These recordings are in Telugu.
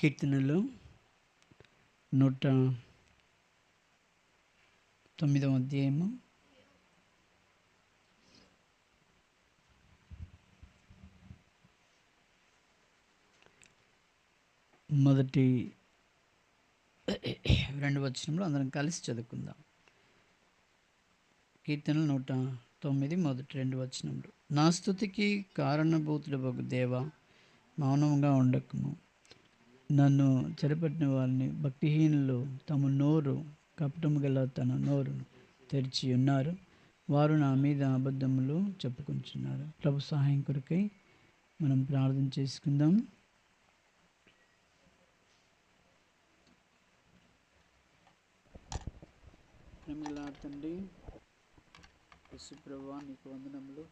కీర్తనలు 109వ అధ్యాయము మొదటి 2 వచనంలో అందరం కలిసి చదువుకుందాం. కీర్తనలు 109 మొదటి 2 వచనంలో, నా స్తుతికి కారణభూతుడవగు దేవా, మౌనంగా ఉండకుము. నన్ను చెరపట్టిన వారిని భక్తిహీనులు తమ నోరు కపటము గల తన నోరును తెరిచి ఉన్నారు. వారు నా మీద అబద్ధములు చెప్పుకుంటున్నారు. ప్రభు సహాయం కొరకై మనం ప్రార్థన చేసుకుందాం. ప్రేమగల తండ్రి యేసు ప్రభువా, నీకు వందనములు.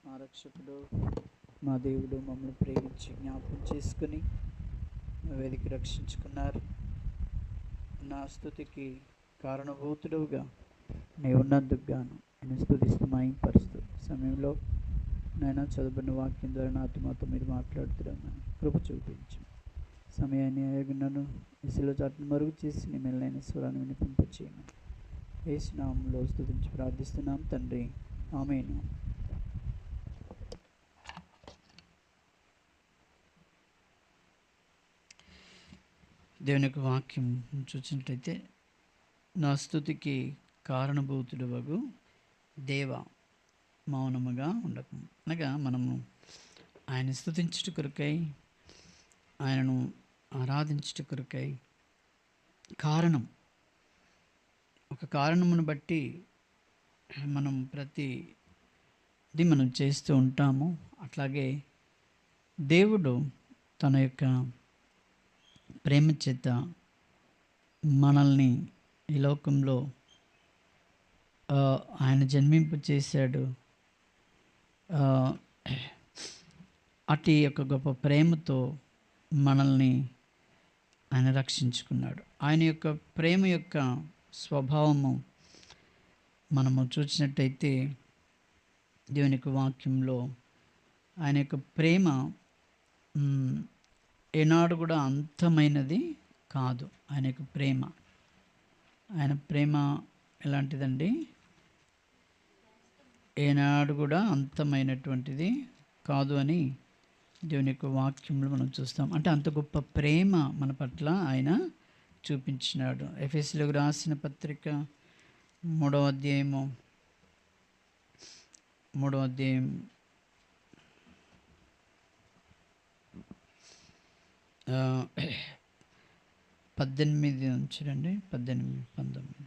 మా రక్షకుడు, మా దేవుడు మమ్మల్ని ప్రేమించి జ్ఞాపకం చేసుకుని వేదిక రక్షించుకున్నారు. నా స్తుతికి కారణభూతుడుగా నీవు ఉన్నందుకు గాను నేను స్తుతిస్తూ మాయింపరుస్తూ సమయంలో నేను చదువుకున్న వాక్యం ద్వారా నాతో మాతో మీరు మాట్లాడుతున్నాను. కృప చూపించు. సమయాన్ని అయోగ్యను ఇసులో చాటును మరుగు చేసి నీ మెల్లైన స్వరాన్ని వినిపింపచేయమని యేసు నామములో స్తుతించి ప్రార్థిస్తున్నాం తండ్రి, ఆమేను. దేవుని యొక్క వాక్యం చూసినట్లయితే, నా స్తుతికి కారణభూతుడవగు దేవ, మౌనముగా ఉండకు. అనగా మనము ఆయన స్తుతించుట కొరకై, ఆయనను ఆరాధించుట కొరకై కారణం, ఒక కారణమును బట్టి మనం ప్రతిది మనం చేస్తూ ఉంటాము. అట్లాగే దేవుడు తన యొక్క ప్రేమ చేత మనల్ని ఈ లోకంలో ఆయన జన్మింప చేశాడు. అటు యొక్క గొప్ప ప్రేమతో మనల్ని ఆయన రక్షించుకున్నాడు. ఆయన యొక్క ప్రేమ యొక్క స్వభావము మనము చూసినట్టయితే దేవుని యొక్క వాక్యంలో ఆయన యొక్క ప్రేమ ఏనాడు కూడా అంతమైనది కాదు. ఆయన యొక్క ఆయన ప్రేమ ఎలాంటిదండి? ఏనాడు కూడా అంతమైనటువంటిది కాదు అని దేవుని యొక్క వాక్యంలో మనం చూస్తాం. అంటే అంత గొప్ప ప్రేమ మన పట్ల ఆయన చూపించినాడు. ఎఫెసీయులకు రాసిన పత్రిక 3వ అధ్యాయము 18 నుంచి రండి, 18, 19.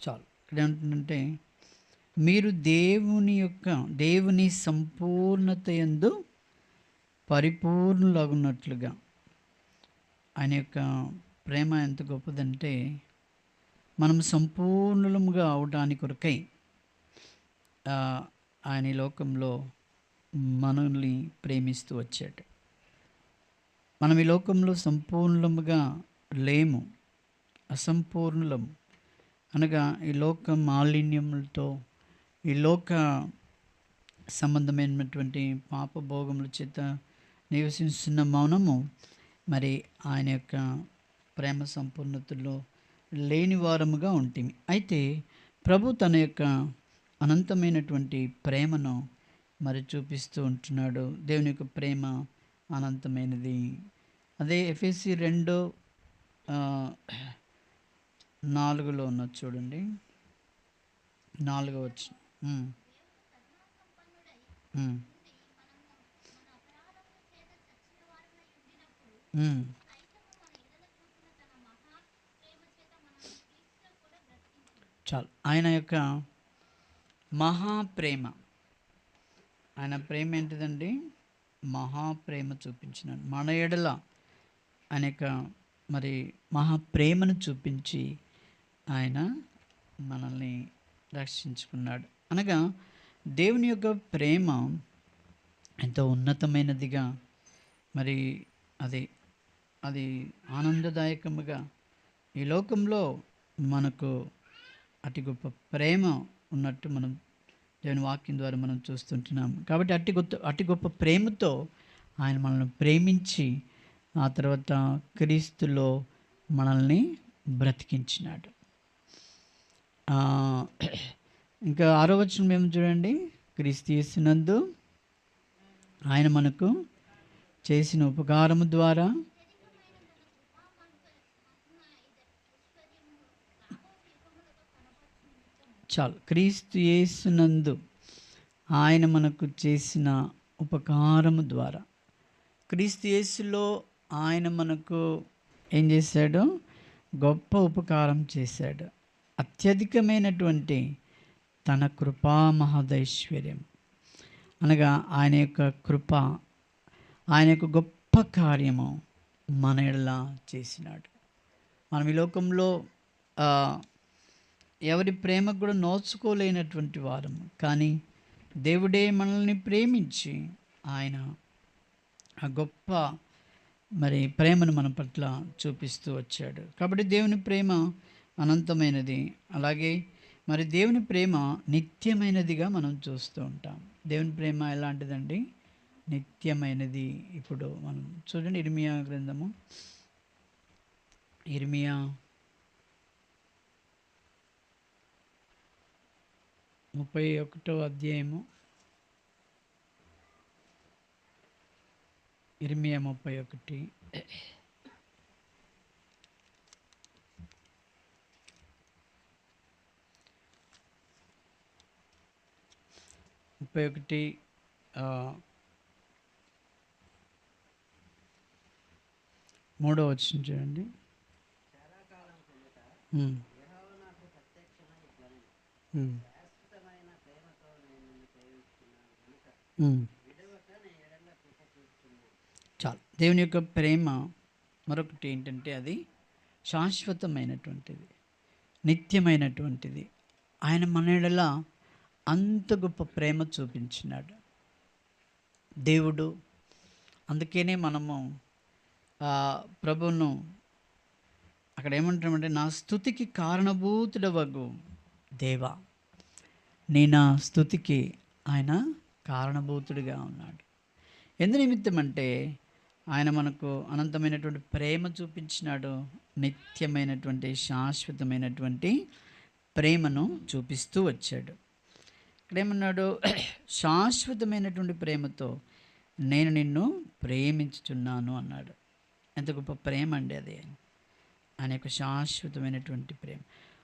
చాలు. ఇక్కడ ఏమంటుందంటే, మీరు దేవుని సంపూర్ణత యందు పరిపూర్ణులగునట్లుగా. ఆయన యొక్క ప్రేమ ఎంత గొప్పదంటే, మనం సంపూర్ణముగా అవడానికి కొరకై ఆయన ఈ లోకంలో మనల్ని ప్రేమిస్తూ వచ్చాడు. మనం ఈ లోకంలో సంపూర్ణముగా లేము, అసంపూర్ణులము. అనగా ఈ లోక మాలిన్యములతో, ఈ లోక సంబంధమైనటువంటి పాపభోగముల చేత నివసిస్తున్న మౌనము మరి ఆయన యొక్క ప్రేమ సంపూర్ణతలో లేని వారముగా ఉంటుంది. అయితే ప్రభు తన యొక్క అనంతమైనటువంటి ప్రేమను మరి చూపిస్తూ ఉంటున్నాడు. దేవుని యొక్క ప్రేమ అనంతమైనది. అదే ఎఫెసీ 2:4 ఉన్నది చూడండి. 4వ వచనం. చాలు. ఆయన యొక్క మహాప్రేమ, ఆయన ప్రేమ ఏంటిదండి? మహాప్రేమ చూపించినాడు. మన ఎడల అనేక మరి మహాప్రేమను చూపించి ఆయన మనల్ని రక్షించుకున్నాడు. అనగా దేవుని యొక్క ప్రేమ ఎంతో ఉన్నతమైనదిగా, మరి అది అది ఆనందదాయకముగా ఈ లోకంలో మనకు అతి గొప్ప ప్రేమ ఉన్నట్టు మనం దేవుని వాక్యం ద్వారా మనం చూస్తుంటున్నాం. కాబట్టి అతి గొప్ప ప్రేమతో ఆయన మనల్ని ప్రేమించి ఆ తర్వాత క్రీస్తులో మనల్ని బ్రతికించినాడు. ఇంకా 6వ వచనం మేము చూడండి, క్రీస్తు యేసునందు ఆయన మనకు చేసిన ఉపకారము ద్వారా చాలు. క్రీస్తు యేసునందు ఆయన మనకు చేసిన ఉపకారము ద్వారా, క్రీస్తు యేసులో ఆయన మనకు ఏం చేశాడు? గొప్ప ఉపకారం చేశాడు. అత్యధికమైనటువంటి తన కృపా మహదైశ్వర్యం అనగా ఆయన యొక్క కృప, ఆయన యొక్క గొప్ప కార్యము మన ఎడల చేసినాడు. మనం ఈ లోకంలో ఎవరి ప్రేమకు కూడా నోచుకోలేనటువంటి వారము, కానీ దేవుడే మనల్ని ప్రేమించి ఆయన ఆ గొప్ప మరి ప్రేమను మన పట్ల చూపిస్తూ వచ్చాడు. కాబట్టి దేవుని ప్రేమ అనంతమైనది. అలాగే మరి దేవుని ప్రేమ నిత్యమైనదిగా మనం చూస్తూ ఉంటాం. దేవుని ప్రేమ ఎలాంటిదండి? నిత్యమైనది. ఇప్పుడు మనం చూడండి, ఇర్మియా గ్రంథము, ఇర్మియా 31వ అధ్యాయము, ఇర్మియా 31. మూడో వచనం చూడండి. చాలు. దేవుని యొక్క ప్రేమ మరొకటి ఏంటంటే అది శాశ్వతమైనటువంటిది, నిత్యమైనటువంటిది. ఆయన మన ఎడల అంత గొప్ప ప్రేమ చూపించినాడు దేవుడు. అందుకనే మనము ప్రభువును అక్కడ ఏమంటామంటే, నా స్తుతికి కారణభూతుడవగు దేవా. నీ నా స్తుతికి ఆయన కారణభూతుడిగా ఉన్నాడు. ఎందు నిమిత్తం అంటే ఆయన మనకు అనంతమైనటువంటి ప్రేమ చూపించినాడు. నిత్యమైనటువంటి శాశ్వతమైనటువంటి ప్రేమను చూపిస్తూ వచ్చాడు. ఇక్కడేమన్నాడు? శాశ్వతమైనటువంటి ప్రేమతో నేను నిన్ను ప్రేమించుచున్నాను అన్నాడు. ఎంత గొప్ప ప్రేమ అండి అది! ఆయన యొక్క శాశ్వతమైనటువంటి ప్రేమ.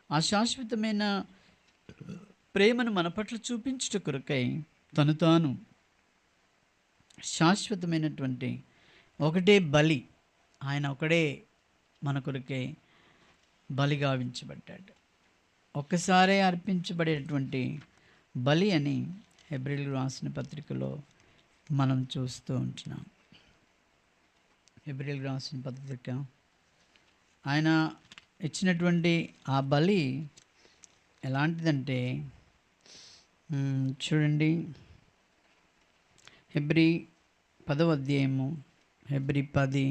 ఆ శాశ్వతమైన ప్రేమను మన పట్ల చూపించుట కొరకై తను తాను శాశ్వతమైనటువంటి ఒకటే బలి, ఆయన ఒకడే మన కొరకై బలిగా గావించబడ్డాడు. ఒక్కసారే అర్పించబడేటువంటి బలి అని హెబ్రీయులకు రాసిన పత్రికలో మనం చూస్తూ ఉంటున్నాం. హెబ్రీయులకు రాసిన పత్రిక, ఆయన ఇచ్చినటువంటి ఆ బలి ఎలాంటిదంటే చూడండి, హెబ్రీ 10వ అధ్యాయము, హెబ్రీ 10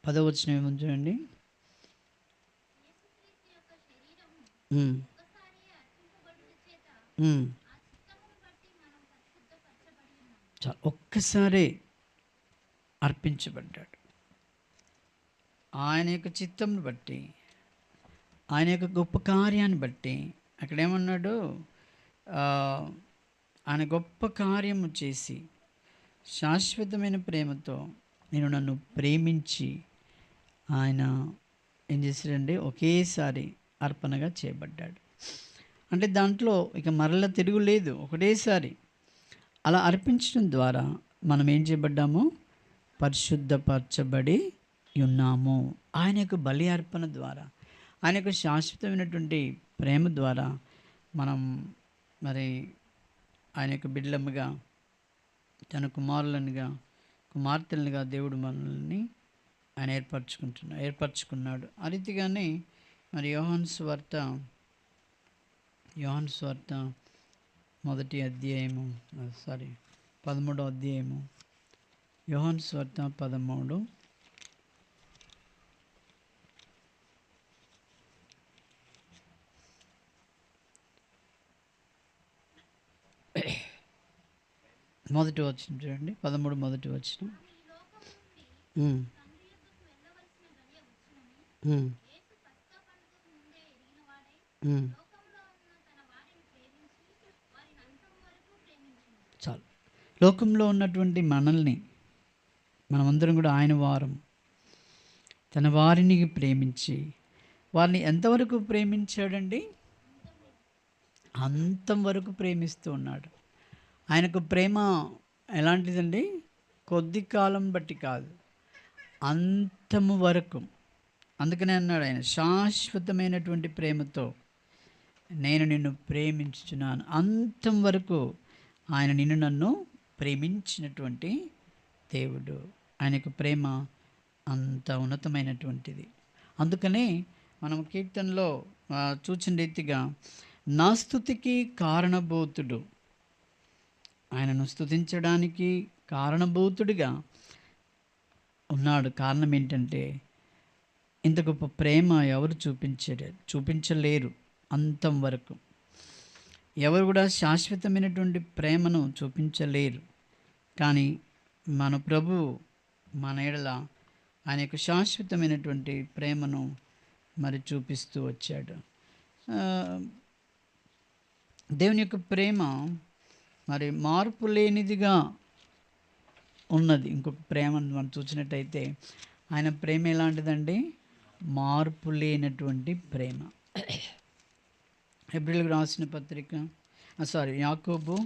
10వ వచనం ఏమో చూడండి. ఒక్కసారే అర్పించబడ్డాడు. ఆయన యొక్క చిత్తంను బట్టి, ఆయన యొక్క గొప్ప కార్యాన్ని బట్టి. అక్కడేమన్నాడు? ఆయన గొప్ప కార్యము చేసి శాశ్వతమైన ప్రేమతో నేను నన్ను ప్రేమించి ఆయన ఏం చేశాడంటే ఒకేసారి అర్పణగా చేయబడ్డాడు. అంటే దాంట్లో ఇక మరల తిరుగులేదు, ఒకటేసారి అలా అర్పించడం ద్వారా మనం ఏం చేయబడ్డాము? పరిశుద్ధపరచబడి ఉన్నాము. ఆయన యొక్క బలి అర్పణ ద్వారా, ఆయన యొక్క శాశ్వతమైనటువంటి ప్రేమ ద్వారా మనం మరి ఆయన యొక్క బిడ్డలముగా, తన కుమార్తెలుగా దేవుడు మనల్ని ఆయన ఏర్పరచుకున్నాడు. ఆ రీతిగానే మరి యోహాను సువార్త మొదటి అధ్యాయము 13వ అధ్యాయము, యోహాను సువార్త 13 మొదటి వచనం చూడండి. 13 మొదటి వచనం. చాలు. లోకంలో ఉన్నటువంటి మనమందరం కూడా ఆయన వారం, తన వారిని ప్రేమించి వారిని ఎంతవరకు ప్రేమించాడండి? అంతం వరకు ప్రేమిస్తూ ఉన్నాడు. ఆయనకు ప్రేమ ఎలాంటిదండి? కొద్ది కాలం బట్టి కాదు, అంతము వరకు. అందుకనే అన్నాడు ఆయన, శాశ్వతమైనటువంటి ప్రేమతో నేను నిన్ను ప్రేమించుచున్నాను. అంతం వరకు ఆయన నన్ను ప్రేమించినటువంటి దేవుడు. ఆయనకు ప్రేమ అంత ఉన్నతమైనటువంటిది. అందుకనే మనం కీర్తనలో చూచిన రీతిగా నా స్తుతికి కారణభూతుడు, ఆయనను స్తుతించడానికి కారణభూతుడిగా ఉన్నాడు. కారణం ఏంటంటే, ఇంత గొప్ప ప్రేమ ఎవరు చూపించలేరు అంతం వరకు. ఎవరు కూడా శాశ్వతమైనటువంటి ప్రేమను చూపించలేరు. కానీ మన ప్రభు మన ఎడల ఆయన యొక్క శాశ్వతమైనటువంటి ప్రేమను మరి చూపిస్తూ వచ్చాడు. దేవుని యొక్క ప్రేమ మరి మార్పు లేనిదిగా ఉన్నది. ఇంకొక ప్రేమను మనం చూసినట్టయితే ఆయన ప్రేమ ఎలాంటిదండి? మార్పు లేనటువంటి ప్రేమ. హెబ్రీయులకు రాసిన పత్రిక యాకోబు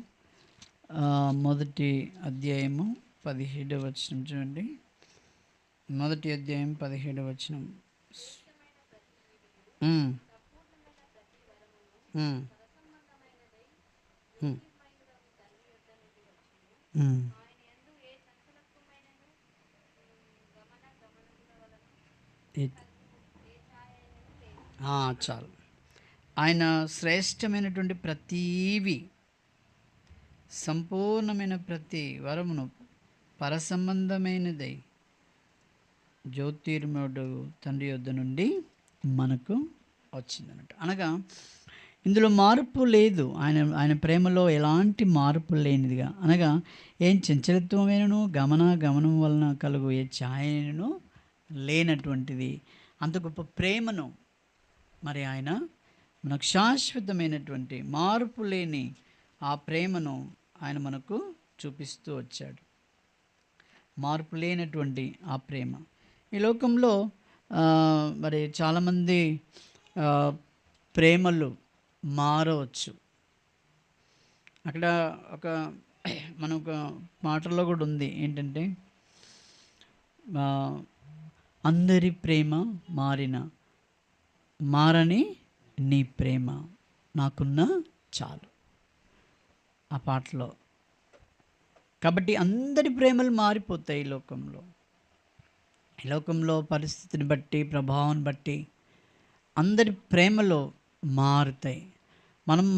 మొదటి అధ్యాయము 17వ వచనం చూడండి. మొదటి అధ్యాయం 17వ వచనం. చాలు. ఆయన శ్రేష్టమైనటువంటి ప్రతీవి, సంపూర్ణమైన ప్రతి వరమును పరసంబంధమైనదై జ్యోతిర్మయుడు తండ్రి యొద్ద నుండి మనకు వచ్చిందన్నట్టు. అనగా ఇందులో మార్పు లేదు. ఆయన ప్రేమలో ఎలాంటి మార్పు లేనిదిగా, అనగా ఏం చంచలత్వమైనను గమనం వలన కలుగు ఏ ఛాయను లేనటువంటిది. అంత గొప్ప ప్రేమను మరి ఆయన మనకు శాశ్వతమైనటువంటి మార్పు లేని ఆ ప్రేమను ఆయన మనకు చూపిస్తూ వచ్చాడు. మార్పు లేనటువంటి ఆ ప్రేమ. ఈ లోకంలో మరి చాలామంది ప్రేమలు మారవచ్చు. అక్కడ మన ఒక మాటల్లో కూడా ఉంది ఏంటంటే, అందరి ప్రేమ మారని నీ ప్రేమ నాకున్న చాలు, ఆ పాటలో. కాబట్టి అందరి ప్రేమలు మారిపోతాయి ఈ లోకంలో పరిస్థితిని బట్టి, ప్రభావాన్ని బట్టి అందరి ప్రేమలో మారుతాయి.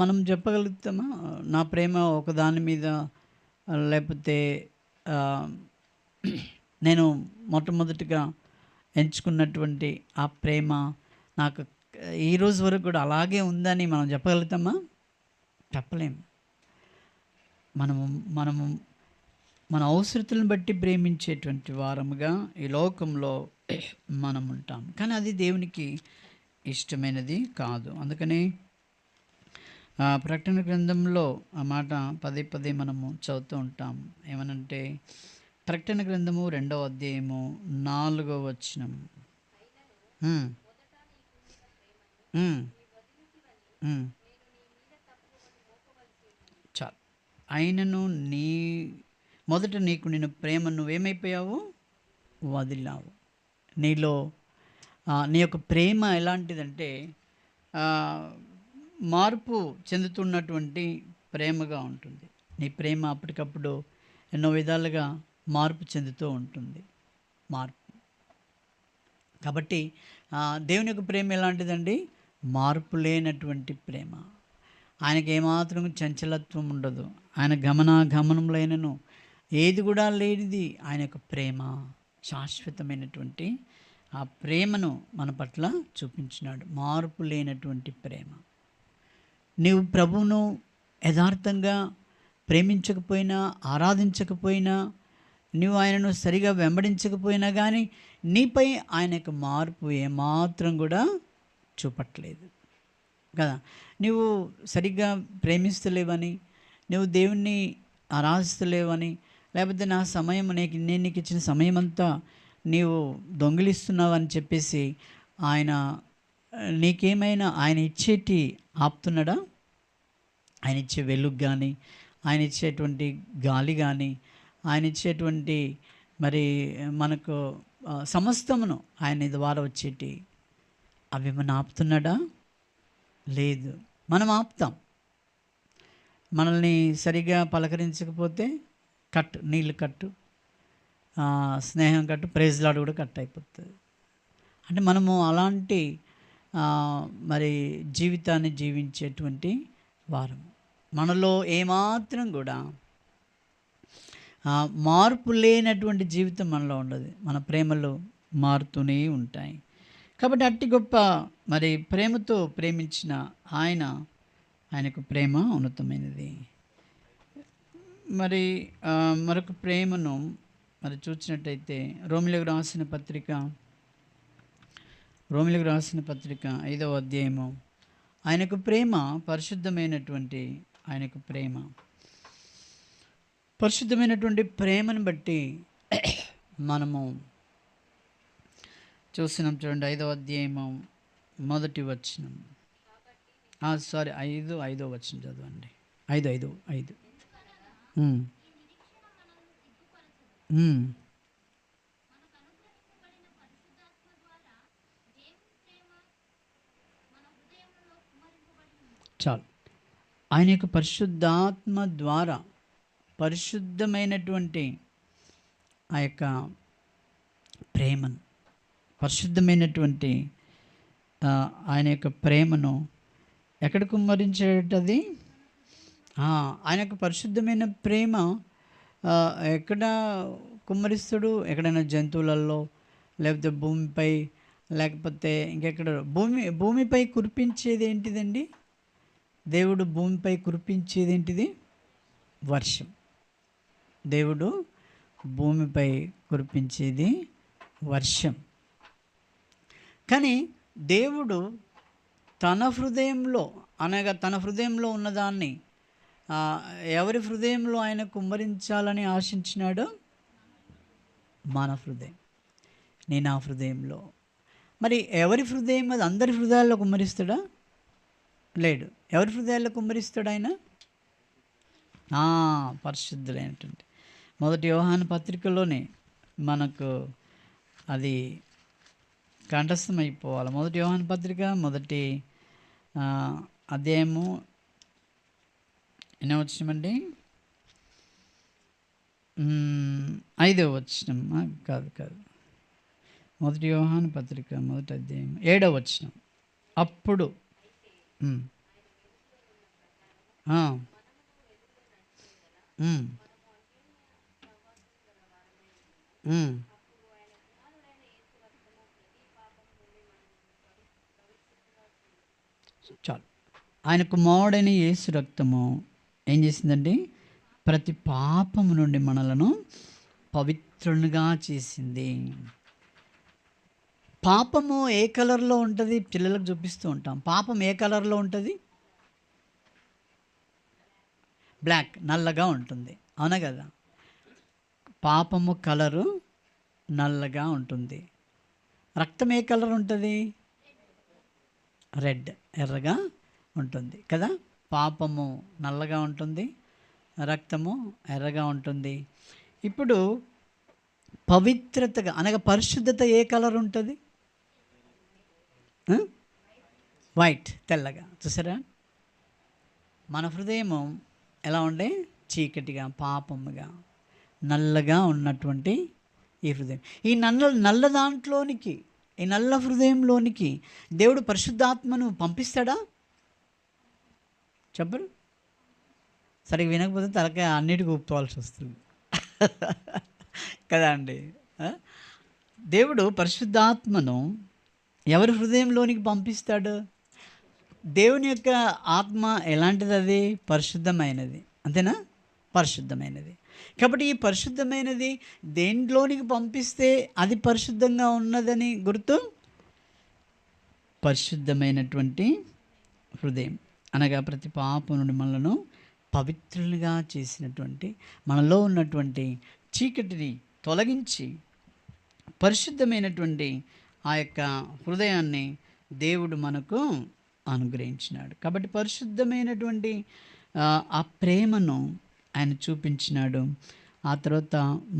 మనం చెప్పగలుగుతామా నా ప్రేమ ఒకదాని మీద, లేకపోతే నేను మొట్టమొదటిగా ఎంచుకున్నటువంటి ఆ ప్రేమ నాకు ఈరోజు వరకు కూడా అలాగే ఉందని మనం చెప్పగలుగుతామా? చెప్పలేము. మనము మన అవసరతలను బట్టి ప్రేమించేటువంటి వారముగా ఈ లోకంలో మనం ఉంటాం. కానీ అది దేవునికి ఇష్టమైనది కాదు. అందుకని ప్రకటన గ్రంథంలో ఆ మాట పదే మనము చదువుతూ ఉంటాం. ఏమనంటే, ప్రకటన గ్రంథము 2వ అధ్యాయము 4వ వచనం. చాలు. అయినను మొదట నేను ప్రేమ నువ్వేమైపోయావు? వదిలావు. నీ యొక్క ప్రేమ ఎలాంటిదంటే, మార్పు చెందుతున్నటువంటి ప్రేమగా ఉంటుంది. నీ ప్రేమ అప్పటికప్పుడు ఎన్నో విధాలుగా మార్పు చెందుతూ ఉంటుంది. మార్పు కాబట్టి దేవుని యొక్క ప్రేమ ఎలాంటిదండి? మార్పు లేనటువంటి ప్రేమ. ఆయనకి ఏమాత్రం చంచలత్వం ఉండదు. ఆయన గమనంలోనూ ఏది కూడా లేనిది ఆయన యొక్క ప్రేమ. శాశ్వతమైనటువంటి ఆ ప్రేమను మన పట్ల చూపించినాడు. మార్పు లేనటువంటి ప్రేమ. నీవు ప్రభువును యథార్థంగా ప్రేమించకపోయినా, ఆరాధించకపోయినా, నువ్వు ఆయనను సరిగా వెంబడించకపోయినా కానీ నీపై ఆయన యొక్క మార్పు ఏమాత్రం కూడా చూపట్లేదు కదా. నువ్వు సరిగ్గా ప్రేమిస్తలేవని, నువ్వు దేవుణ్ణి ఆరాధిస్తలేవని, లేకపోతే నా సమయం నేను నీకు ఇచ్చిన సమయం అంతా నీవు దొంగిలిస్తున్నావు అని చెప్పేసి ఆయన నీకేమైనా ఆయన ఇచ్చేటి ఆపుతున్నాడా? ఆయన ఇచ్చే వెలుగు కానీ, ఆయన ఇచ్చేటువంటి గాలి కానీ, ఆయన ఇచ్చేటువంటి మరి మనకు సమస్తమును ఆయన ద్వారా వచ్చేటి అవి మనం ఆపుతున్నాడా? లేదు. మనం ఆపుతాం. మనల్ని సరిగా పలకరించకపోతే నీళ్ళు కట్టు, స్నేహం కట్టు, ప్రైజ్ లాడ్ కూడా కట్ అయిపోతుంది. అంటే మనము అలాంటి మరి జీవితాన్ని జీవించేటువంటి వారం. మనలో ఏమాత్రం కూడా మార్పు లేనటువంటి జీవితం మనలో ఉండదు. మన ప్రేమలు మారుతూనే ఉంటాయి. కాబట్టి అట్టి గొప్ప మరి ప్రేమతో ప్రేమించిన ఆయనకు ప్రేమ ఉన్నతమైనది. మరి మరొక ప్రేమను మరి చూసినట్టయితే రోమిలకు రాసిన పత్రిక 5వ అధ్యాయము. ఆయనకు ప్రేమ పరిశుద్ధమైనటువంటి ప్రేమను బట్టి మనము చూసినాం. చూడండి 5వ అధ్యాయము 1వ వచనం. 5వ వచనం చదవండి. 5. చాలు. ఆయన యొక్క పరిశుద్ధాత్మ ద్వారా పరిశుద్ధమైనటువంటి ఆ యొక్క ప్రేమను, పరిశుద్ధమైనటువంటి ఆయన యొక్క ప్రేమను ఎక్కడ కుమ్మరించేటది? ఆయన యొక్క పరిశుద్ధమైన ప్రేమ ఎక్కడ కుమ్మరిస్తాడు? ఎక్కడైనా జంతువులలో, లేకపోతే భూమిపై, లేకపోతే ఇంకెక్కడ? భూమిపై కురిపించేది ఏంటిదండి? దేవుడు భూమిపై కురిపించేది ఏంటిది? వర్షం. దేవుడు భూమిపై కురిపించేది వర్షం. కానీ దేవుడు తన హృదయంలో ఉన్నదాన్ని ఎవరి హృదయంలో ఆయన కుమ్మరించాలని ఆశించినాడో? మన హృదయం. నేను ఆ హృదయంలో. మరి ఎవరి హృదయం? అది అందరి హృదయాల్లో కుమ్మరిస్తాడా? లేడు. ఎవరి హృదయాల్లో కుమ్మరిస్తాడు ఆయన? పరిశుద్ధులైనటువంటి 1 యోహాను పత్రికలోనే మనకు అది కంఠస్థమైపోవాలి. 1 యోహాను పత్రిక 1వ అధ్యాయము ఎన్నో వచనమండి? 5వ వచనం. కాదు 1 యోహాను పత్రిక 1వ అధ్యాయం 7వ వచనం. అప్పుడు చాలు. ఆయన కుమారుడైన యేసు రక్తము ఏం చేసిందండి? ప్రతి పాపము నుండి మనలను పవిత్రునిగా చేసింది. పాపము ఏ కలర్లో ఉంటుంది? పిల్లలకు చూపిస్తూ ఉంటాం. పాపం ఏ కలర్లో ఉంటుంది? బ్లాక్, నల్లగా ఉంటుంది. అవునా కదా? పాపము కలరు నల్లగా ఉంటుంది. రక్తం ఏ కలర్ ఉంటుంది? రెడ్, ఎర్రగా ఉంటుంది కదా. పాపము నల్లగా ఉంటుంది, రక్తము ఎర్రగా ఉంటుంది. ఇప్పుడు పవిత్రతగా అనగా పరిశుద్ధత ఏ కలర్ ఉంటుంది? వైట్, తెల్లగా. చూసారా? మన హృదయము ఎలా ఉండే? చీకటిగా, పాపముగా, నల్లగా ఉన్నటువంటి ఈ హృదయం. ఈ నల్ల దాంట్లోనికి, ఈ నల్ల హృదయంలోనికి దేవుడు పరిశుద్ధాత్మను పంపిస్తాడా? చెప్పరు. సరిగ్గా వినకపోతే తలకాయ అన్నిటికీ ఊపుకోవాల్సి వస్తుంది కదా అండి. దేవుడు పరిశుద్ధాత్మను ఎవరి హృదయంలోనికి పంపిస్తాడు? దేవుని యొక్క ఆత్మ ఎలాంటిది? అది పరిశుద్ధమైనది, అంతేనా? పరిశుద్ధమైనది. కాబట్టి ఈ పరిశుద్ధమైనది దేంట్లోనికి పంపిస్తే అది పరిశుద్ధంగా ఉన్నదని గుర్తు? పరిశుద్ధమైనటువంటి హృదయం అనగా ప్రతి పాపం నుండి మనలను పవిత్రులుగా చేసినటువంటి, మనలో ఉన్నటువంటి చీకటిని తొలగించి పరిశుద్ధమైనటువంటి ఆ యొక్క హృదయాన్ని దేవుడు మనకు అనుగ్రహించినాడు. కాబట్టి పరిశుద్ధమైనటువంటి ఆ ప్రేమను ఆయన చూపించినాడు. ఆ తర్వాత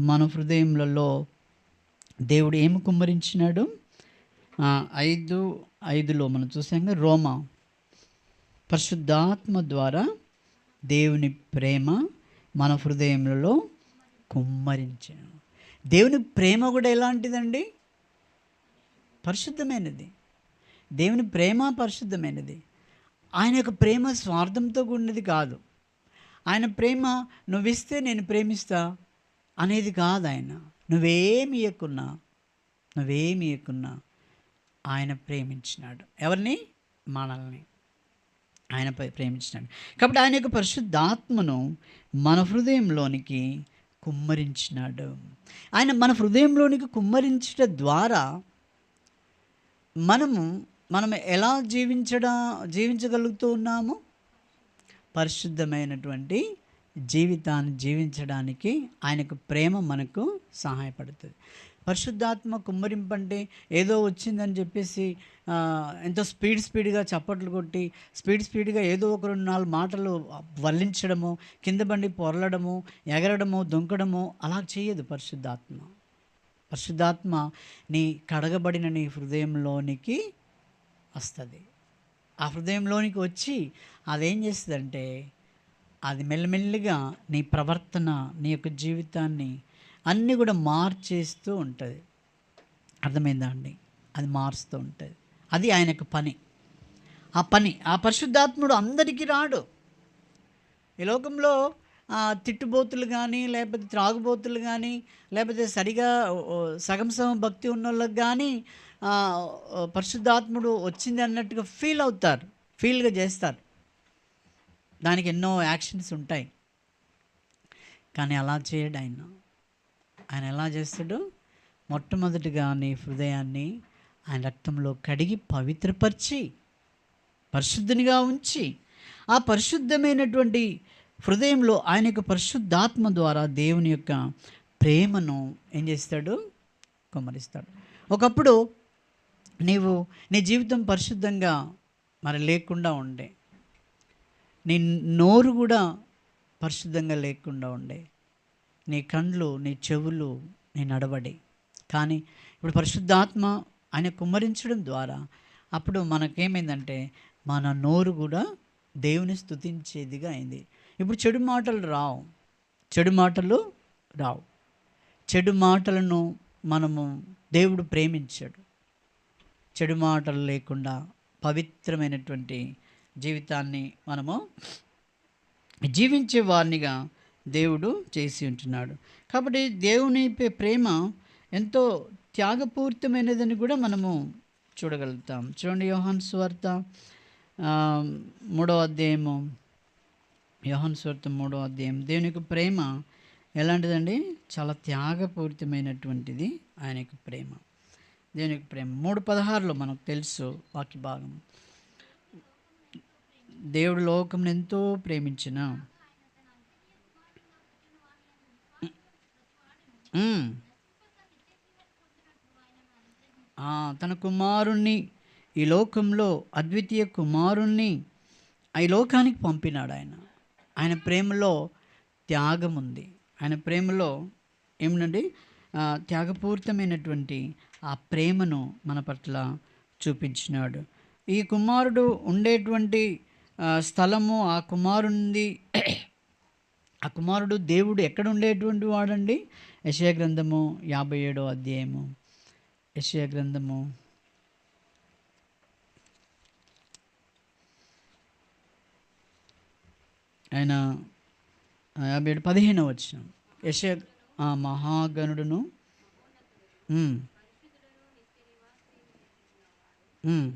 మన హృదయములలో దేవుడు ఏమి కుమ్మరించినాడు? 5:5 మనం చూసాం. రోమా, పరిశుద్ధాత్మ ద్వారా దేవుని ప్రేమ మన హృదయములలో కుమ్మరించాను. దేవుని ప్రేమ కూడా ఎలాంటిదండి? పరిశుద్ధమైనది. దేవుని ప్రేమ పరిశుద్ధమైనది. ఆయన యొక్క ప్రేమ స్వార్థంతో కూడినది కాదు. ఆయన ప్రేమ నువ్విస్తే నేను ప్రేమిస్తా అనేది కాదు. ఆయన నువ్వేమి ఇయ్యకున్నా ఆయన ప్రేమించినాడు. ఎవరిని? మనల్ని ఆయన ప్రేమించినాడు. కాబట్టి ఆయన యొక్క పరిశుద్ధాత్మను మన హృదయంలోనికి కుమ్మరించినాడు. ఆయన మన హృదయంలోనికి కుమ్మరించడం ద్వారా మనం ఎలా జీవించగలుగుతూ ఉన్నాము? పరిశుద్ధమైనటువంటి జీవితాన్ని జీవించడానికి ఆయనకు ప్రేమ మనకు సహాయపడుతుంది. పరిశుద్ధాత్మ కుమ్మరింపంటే ఏదో వచ్చిందని చెప్పేసి ఎంతో స్పీడ్గా చప్పట్లు కొట్టి స్పీడ్గా ఏదో ఒక 2-4 మాటలు వల్లించడము, కింద బండి పొరలడము, ఎగరడము, దుంకడము అలా చేయదు పరిశుద్ధాత్మ. పరిశుద్ధాత్మ నీ కడగబడిన నీ హృదయంలోనికి వస్తుంది. ఆ హృదయంలోనికి వచ్చి అదేం చేస్తుందంటే అది మెల్లమెల్లిగా నీ ప్రవర్తన, నీ యొక్క జీవితాన్ని అన్నీ కూడా మార్చేస్తూ ఉంటుంది. అర్థమైందా అండి? అది మారుస్తూ ఉంటుంది. అది ఆయన యొక్క పని. ఆ పరిశుద్ధాత్ముడు అందరికీ రాడు. ఈ లోకంలో తిట్టుబోతులు కానీ, లేకపోతే త్రాగుబోతులు కానీ, లేకపోతే సగం భక్తి ఉన్న వాళ్ళకి కానీ పరిశుద్ధాత్ముడు వచ్చింది అన్నట్టుగా ఫీల్గా చేస్తారు. దానికి ఎన్నో యాక్షన్స్ ఉంటాయి. కానీ అలా చేయడు ఆయన. ఆయన ఎలా చేస్తాడు? మొట్టమొదటిగా నీ హృదయాన్ని ఆయన రక్తంలో కడిగి పవిత్రపరిచి పరిశుద్ధనిగా ఉంచి ఆ పరిశుద్ధమైనటువంటి హృదయంలో ఆయన యొక్క పరిశుద్ధాత్మ ద్వారా దేవుని యొక్క ప్రేమను ఏం చేస్తాడు? కుమ్మరిస్తాడు. ఒకప్పుడు నీ జీవితం పరిశుద్ధంగా లేకుండా ఉండే, నీ నోరు కూడా పరిశుద్ధంగా లేకుండా ఉండే, నీ కండ్లు, నీ చెవులు, నీ నడవడి. కానీ ఇప్పుడు పరిశుద్ధాత్మ ఆయన కుమ్మరించడం ద్వారా అప్పుడు మనకేమైందంటే మన నోరు కూడా దేవుని స్తుతించేదిగా అయింది. ఇప్పుడు చెడు మాటలు రావు. చెడు మాటలను దేవుడు ప్రేమించాడు. చెడు మాటలు లేకుండా పవిత్రమైనటువంటి జీవితాన్ని మనము జీవించే వారినిగా దేవుడు చేసి ఉంటున్నాడు. కాబట్టి దేవుని ప్రేమ ఎంతో త్యాగపూరితమైనదని కూడా మనము చూడగలుగుతాం. చూడండి, యోహాను సువార్త 3వ అధ్యాయము. యోహాను సువార్త 3వ అధ్యాయం. దేవుని యొక్క ప్రేమ ఎలాంటిదండి? చాలా త్యాగపూరితమైనటువంటిది ఆయన యొక్క ప్రేమ. దేవుని యొక్క ప్రేమ 3:16 మనకు తెలుసు వాక్య భాగం. దేవుడు లోకం ఎంతో ప్రేమించిన తన కుమారుణ్ణి ఈ లోకంలో, అద్వితీయ కుమారుణ్ణి ఈ లోకానికి పంపినాడు. ఆయన ప్రేమలో త్యాగం ఉంది. ఆయన ప్రేమలో ఏమిటండి? త్యాగపూరితమైనటువంటి ఆ ప్రేమను మన పట్ల చూపించినాడు. ఈ కుమారుడు ఉండేటువంటి స్థలము, ఆ కుమారుడు దేవుడు ఎక్కడ ఉండేటువంటి వాడండి? యెషయా గ్రంథము 57వ అధ్యాయము. యెషయా గ్రంథము ఆయన 57:15 వచనం. యెషయా మహాగణుడును ఉమ్, ఉమ్,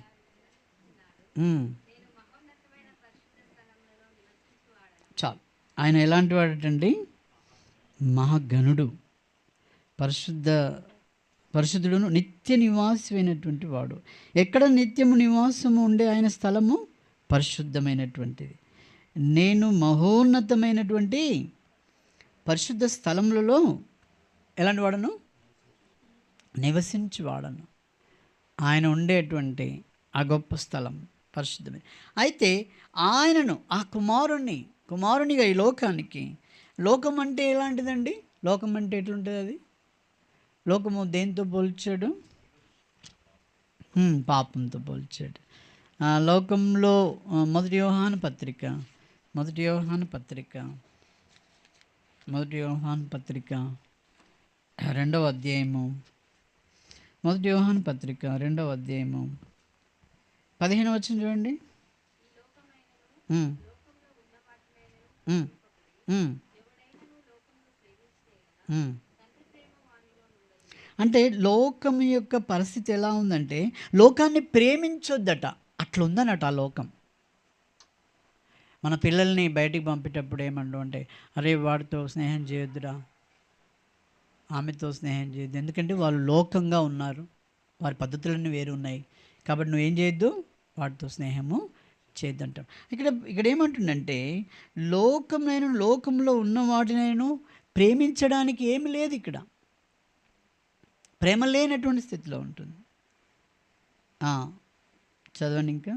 ఉమ్. చాలు. ఆయన ఎలాంటి వాడటండి? మహాగణుడు, పరిశుద్ధ పరిశుద్ధుడును, నిత్య నివాసమైనటువంటి వాడు. ఎక్కడ నిత్యము నివాసము ఉండే ఆయన స్థలము? పరిశుద్ధమైనటువంటిది. నేను మహోన్నతమైనటువంటి పరిశుద్ధ స్థలములలో ఎలాంటి వాడను? నివసించి వాడను. ఆయన ఉండేటువంటి ఆ గొప్ప స్థలం పరిశుద్ధమే. అయితే ఆయనను, ఆ కుమారునిగా ఈ లోకానికి, లోకం అంటే ఎలాంటిదండి? లోకం అంటే ఎట్లుంటుంది అది? లోకము దేంతో పోల్చాడు? పాపంతో పోల్చాడు. లోకంలో మొదటి యోహాను పత్రిక 2వ అధ్యాయము. మొదటి యోహాను పత్రిక 2వ అధ్యాయము 15 వచనం చూడండి. అంటే లోకం యొక్క పరిస్థితి ఎలా ఉందంటే, లోకాన్ని ప్రేమించొద్దట, అట్లుందనట ఆ లోకం. మన పిల్లల్ని బయటికి పంపేటప్పుడు ఏమంటాం అంటే, అరే వాడితో స్నేహం చేయొద్దురా, ఆమెతో స్నేహం చేయొద్దు, ఎందుకంటే వాళ్ళు లోకంగా ఉన్నారు, వారి పద్ధతులన్నీ వేరు ఉన్నాయి, కాబట్టి నువ్వేం చేయొద్దు, వాటితో స్నేహము చేయొద్దంటాం. ఇక్కడ ఏమంటుందంటే, లోకంలో ఉన్న వాటినైనా ప్రేమించడానికి ఏమి లేదు. ఇక్కడ ప్రేమ లేనటువంటి స్థితిలో ఉంటుంది. చదవండి ఇంకా.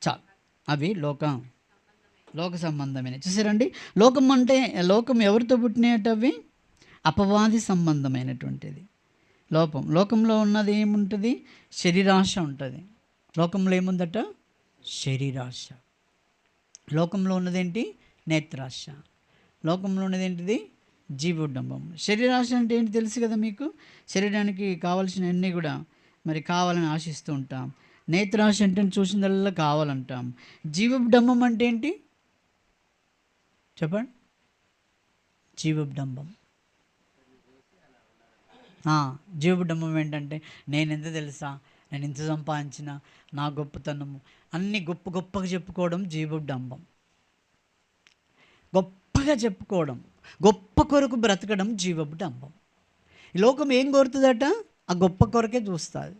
చాలు. అవి లోక సంబంధమైన. చూసారండి, లోకం ఎవరితో పుట్టినట్టు? అవి అపవాది సంబంధమైనటువంటిది. లోకంలో ఉన్నది ఏముంటుంది? శరీరాశ ఉంటుంది. లోకంలో ఏముందట? శరీరాశ. లోకంలో ఉన్నదేంటి? నేత్రాశ. లోకంలో ఉన్నదేంటిది? జీవోడంబం. శరీరాశ అంటే ఏంటి తెలుసు కదా మీకు? శరీరానికి కావాల్సినవన్నీ కూడా మరి కావాలని ఆశిస్తూ ఉంటాం. నేత్రాశ అంటే చూసిందల్లా కావాలంటాం. జీవోడంబం అంటే ఏంటి చెప్పండి? జీవోడంబం ఏంటంటే, నేను ఎంత తెలుసా, నేను ఇంత సంపాదించిన, నా గొప్పతనము, అన్నీ గొప్పగా చెప్పుకోవడం జీవోడంబం. గొప్పగా చెప్పుకోవడం, గొప్ప కొరకు బ్రతకడం జీవోడంబం. ఈ లోకం ఏం కోరుతుందట? ఆ గొప్ప కొరకే చూస్తుంది.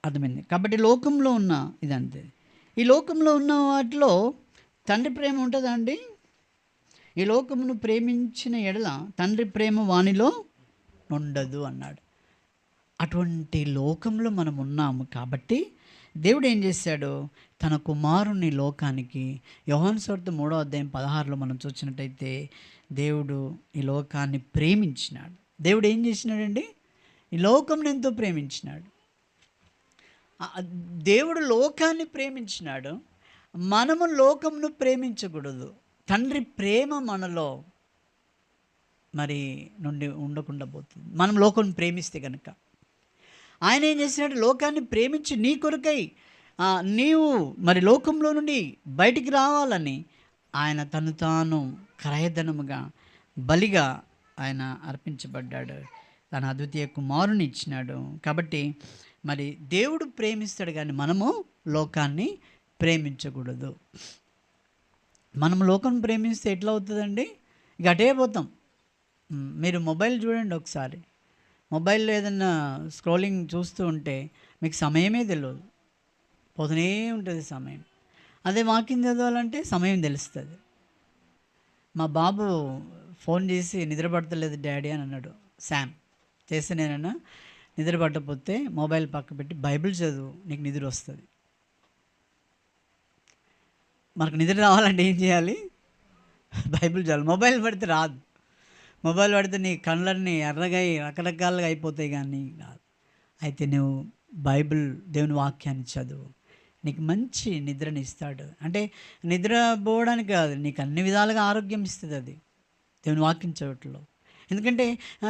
అర్థమైంది? కాబట్టి లోకంలో ఉన్న ఇదంతే. ఈ లోకంలో ఉన్న వాటిలో తండ్రి ప్రేమ ఉంటుందా అండి? ఈ లోకమును ప్రేమించిన ఎడల తండ్రి ప్రేమ వానిలో ఉండదు అన్నాడు. అటువంటి లోకంలో మనం ఉన్నాము. కాబట్టి దేవుడు ఏం చేశాడు? తన కుమారుని లోకానికి, యోహాను సువార్త 3వ అధ్యాయం 16లో మనం చూసినట్టయితే, దేవుడు ఈ లోకాన్ని ప్రేమించినాడు. దేవుడు ఏం చేసినాడండి? ఈ లోకంని ఎంతో ప్రేమించినాడు. దేవుడు లోకాన్ని ప్రేమించినాడు, మనము లోకంను ప్రేమించకూడదు. తండ్రి ప్రేమ మనలో మరి నుండి ఉండకుండా పోతుంది, మనం లోకం ప్రేమిస్తే కనుక. ఆయన ఏం చేసినాడు? లోకాన్ని ప్రేమించి నీ కొరకై నీవు మరి లోకంలో నుండి బయటికి రావాలని ఆయన తను తాను క్రయధనముగా, బలిగా ఆయన అర్పించబడ్డాడు. తన అద్వితీయ కుమారుని ఇచ్చినాడు. కాబట్టి మరి దేవుడు ప్రేమిస్తాడు, కానీ మనము లోకాన్ని ప్రేమించకూడదు. మనం లోకం ప్రేమిస్తే ఎట్లా అవుతుందండి? ఇక అటే పోతాం. మీరు మొబైల్ చూడండి ఒకసారి. మొబైల్లో ఏదన్నా స్క్రోలింగ్ చూస్తూ ఉంటే మీకు సమయమే తెలియదు, పోతూనే ఉంటుంది సమయం. అదే వాకింగ్ చదవాలంటే సమయం తెలుస్తుంది. మా బాబు ఫోన్ చేసి నిద్ర పడతలేదు డాడీ అని అన్నాడు. శామ్ చేస్తే నేనన్నా, నిద్ర పట్టకపోతే మొబైల్ పక్క పెట్టి బైబిల్ చదువు, నీకు నిద్ర వస్తుంది. మనకు నిద్ర రావాలంటే ఏం చేయాలి? బైబిల్ చదవాలి. మొబైల్ పడితే రాదు. మొబైల్ వాడితే నీ కళ్ళన్నీ ఎర్రగా రకరకాలుగా అయిపోతాయి కానీ కాదు. అయితే నువ్వు బైబిల్ దేవుని వాక్యాన్ని చదువు, నీకు మంచి నిద్రని ఇస్తాడు. అంటే నిద్ర పోవడానికి కాదు, నీకు అన్ని విధాలుగా ఆరోగ్యం ఇస్తుంది అది దేవుని వాక్యం చదవటంలో. ఎందుకంటే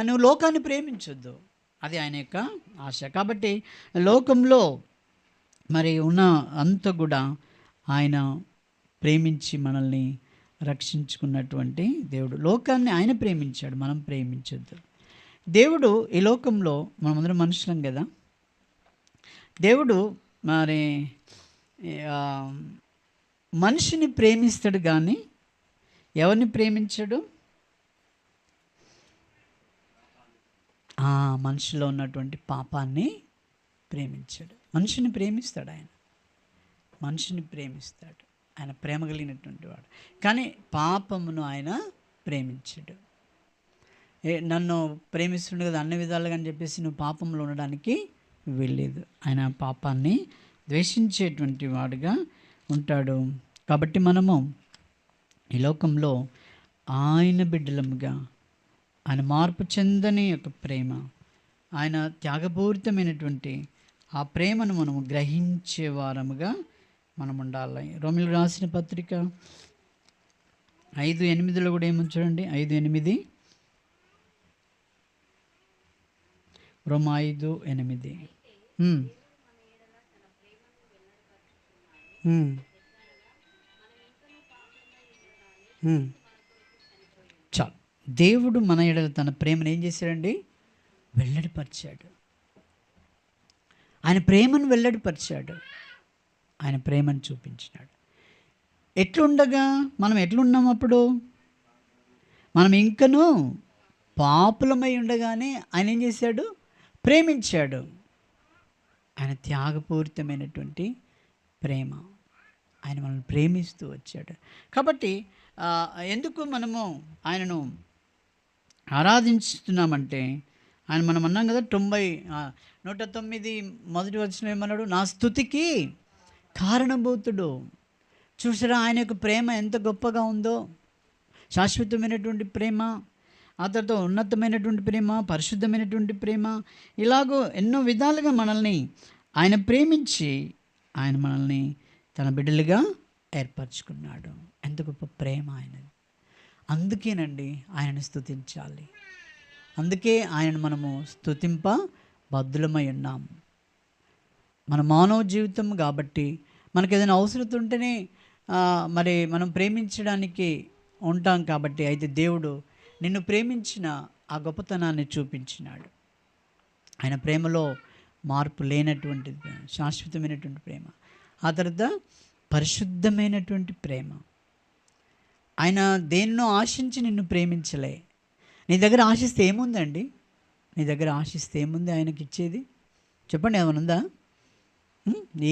నువ్వు లోకాన్ని ప్రేమించొద్దు, అది ఆయన యొక్క ఆశ. కాబట్టి లోకంలో మరి ఉన్న అంత కూడా ఆయన ప్రేమించి మనల్ని రక్షించుకున్నటువంటి దేవుడు. లోకాన్ని ఆయన ప్రేమించాడు, మనం ప్రేమించొద్దు. దేవుడు ఈ లోకంలో మనమందరం మనుషులం కదా, దేవుడు మరి మనిషిని ప్రేమిస్తాడు కానీ ఎవరిని ప్రేమించాడు? మనిషిలో ఉన్నటువంటి పాపాన్ని ప్రేమించాడు. మనిషిని ప్రేమిస్తాడు ఆయన, మనిషిని ప్రేమిస్తాడు. ఆయన ప్రేమ కలిగినటువంటి వాడు. కానీ పాపమును ఆయన ప్రేమించాడు. నన్ను ప్రేమిస్తుండే కదా అన్ని విధాలుగా అని చెప్పేసి నువ్వు పాపంలో ఉండడానికి వెళ్ళలేదు. ఆయన పాపాన్ని ద్వేషించేటువంటి వాడుగా ఉంటాడు. కాబట్టి మనము ఈ లోకంలో ఆయన బిడ్డలముగా, ఆయన మార్పు చెందని యొక్క ప్రేమ, ఆయన త్యాగపూరితమైనటువంటి ఆ ప్రేమను మనము గ్రహించే వారముగా మనం ఉండాలి. రోమిలకు రాసిన పత్రిక 5:8 కూడా ఏమో చూడండి. 5:8 రోమ 5:8. చాలు. దేవుడు మన ఎడల తన ప్రేమను ఏం చేశాడండి? వెల్లడిపరిచాడు. ఆయన ప్రేమను వెల్లడిపరిచాడు, ఆయన ప్రేమను చూపించినాడు. ఎట్లుండగా మనం ఎట్లున్నాం? అప్పుడు మనం ఇంకనూ పాపులమై ఉండగానే ఆయన ఏం చేశాడు? ప్రేమించాడు. ఆయన త్యాగపూరితమైనటువంటి ప్రేమ, ఆయన మనల్ని ప్రేమిస్తూ వచ్చాడు. కాబట్టి ఎందుకు మనము ఆయనను ఆరాధించుతున్నామంటే, ఆయన మనం అన్నాం కదా 109 మొదటి వచనం ఏమన్నాడు? నా స్తుతికి కారణభూతుడు. చూసారా ఆయన యొక్క ప్రేమ ఎంత గొప్పగా ఉందో? శాశ్వతమైనటువంటి ప్రేమ, ఆ తర్వాత ఉన్నతమైనటువంటి ప్రేమ, పరిశుద్ధమైనటువంటి ప్రేమ, ఇలాగో ఎన్నో విధాలుగా మనల్ని ఆయన ప్రేమించి ఆయన మనల్ని తన బిడ్డలుగా ఏర్పరచుకున్నాడు. ఎంత గొప్ప ప్రేమ ఆయనది. అందుకేనండి ఆయనను స్తుతించాలి. అందుకే ఆయనను మనము స్తుతింప బద్ధులమై ఉన్నాం. మన మానవ జీవితం కాబట్టి మనకు ఏదైనా అవసరం ఉంటేనే మరి మనం ప్రేమించడానికి ఉంటాం కాబట్టి. అయితే దేవుడు నిన్ను ప్రేమించిన ఆ గొప్పతనాన్ని చూపించినాడు. ఆయన ప్రేమలో మార్పు లేనటువంటి శాశ్వతమైనటువంటి ప్రేమ, ఆ తర్వాత పరిశుద్ధమైనటువంటి ప్రేమ. ఆయన దేన్నో ఆశించి నిన్ను ప్రేమించలే. నీ దగ్గర ఆశిస్తే ఏముందండి? నీ దగ్గర ఆశిస్తే ఏముంది ఆయనకి ఇచ్చేది? చెప్పండి, ఏమైనా ఉందా?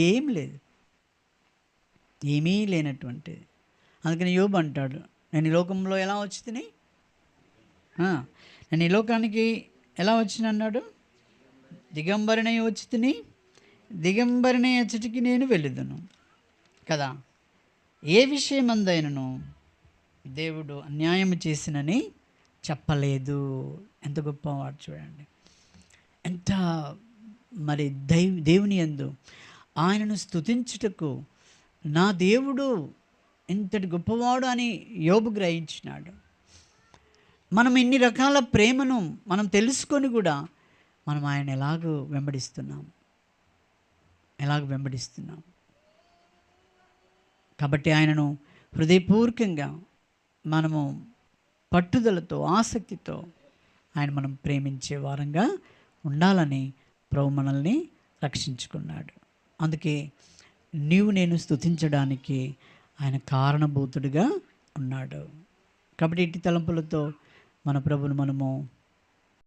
ఏం లేదు, ఏమీ లేనటువంటిది. అందుకని యోబు అంటాడు, నేను ఈ లోకంలో ఎలా వచ్చి తిని, నేను ఈ లోకానికి ఎలా వచ్చిన అన్నాడు? దిగంబరినై వచ్చి తిని దిగంబరినై అచ్చటికి నేను వెళ్ళుదును కదా. ఏ విషయమందైనను దేవుడు అన్యాయం చేసినని చెప్పలేదు. ఎంత గొప్పవాడు చూడండి. ఎంత మరి దేవుని యందు ఆయనను స్తుతించుటకు నా దేవుడు ఇంతటి గొప్పవాడు అని యోబు గ్రహించినాడు. మనం ఇన్ని రకాల ప్రేమను మనం తెలుసుకొని కూడా మనం ఆయన ఎలాగ వెంబడిస్తున్నాం. కాబట్టి ఆయనను హృదయపూర్వకంగా మనము పట్టుదలతో, ఆసక్తితో ఆయన మనం ప్రేమించే వారంగా ఉండాలని ప్రభు మనల్ని రక్షించుకున్నాడు. అందుకే నేను స్తుతించడానికి ఆయన కారణభూతుడిగా ఉన్నాడు. కాబట్టి ఇట్టి తలంపులతో మన ప్రభును మనము